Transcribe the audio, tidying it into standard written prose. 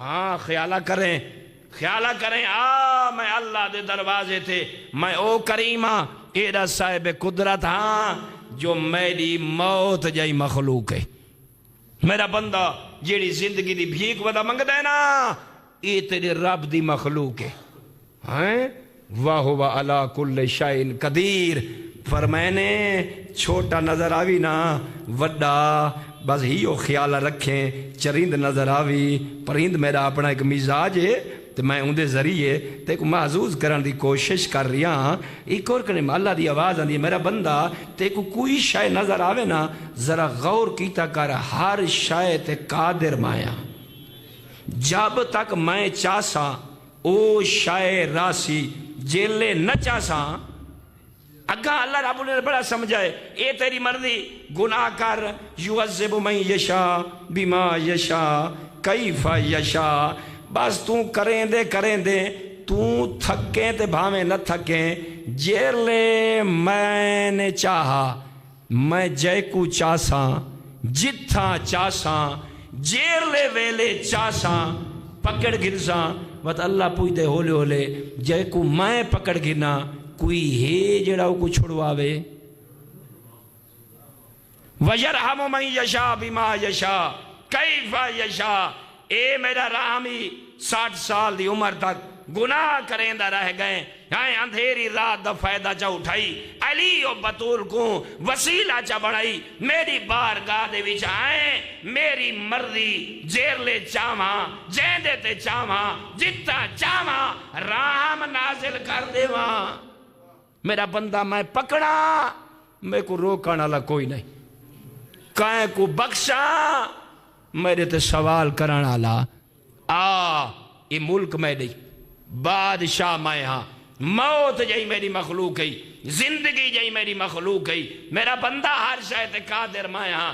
ہاں خیالہ کریں میں اللہ دے دروازے تھے، میں او کریمہ ایڈا صاحب قدرت ہاں جو میری موت جائی مخلوق ہے۔ میرا بندہ جیڑی زندگی دی بھیک ودا منگتا ہے نا، یہ تیرے رب دی مخلوق ہے۔ وَهُوَ عَلَىٰ كُلِّ شَيْءٍ قدیر، فرمائنے چھوٹا نظر آوی نا وڈا بس ہیو خیال رکھیں، چرند نظر آوی پرند میرا اپنا ایک مزاج ہے تو میں اندے ذریعے تے کو محظوظ کرن دی کوشش کر رہی ہاں۔ ایک اور کرنے اللہ دی آواز آندی ہے، میرا بندہ تے کو کوئی شے نظر آوے نا ذرا غور کیتا کر، ہر شے تے قادر مایا، جب تک میں چاساں او شے راسی جیلے نہ چاساں اگاں اللہ رب نے بڑا سمجھائے اے تیری مرضی، گناہ کر، یعذب من یشا بما یشا کیف یشا، بس تو کریں دے تو تھکیں تے بھاویں نہ تھکیں، جیلے میں نے چاہا میں جے کو چاساں جتھاں چاساں جیلے ویلے چاساں پکڑ گرساں، بس اللہ پوچھتے ہولے ہولے جے کو میں پکڑ گرنا کوئی ہے جڑا کو چھڑواوے۔ وَيَرْحَمُ مَنْ يَشَاءُ بِمَا يَشَاءُ كَيْفَ يَشَاءُ، اے میرا رامی 60 سال دی عمر تک گناہ کریں دا رہ گئے، اندھیری رات دا فائدہ چا اٹھائی، علی و بطول کو وسیلہ چا بڑھائی، میری بارگاہ دے وچ آئیں، میری مرضی جیر لے چاہاں جیندے تے چاہاں جتا چاہاں رام نازل کر دے وہاں۔ میرا بندہ میں پکڑا میں کو روکن والا کوئی نہیں، کائیں کو بخشا میرے تے سوال کرن والا یہ ملک میں نہیں، بادشاہ میں ہاں، موت جائی میری مخلوق ہے، زندگی جائی میری مخلوق ہے، میرا بندہ ہر شے تے قادر میں ہاں۔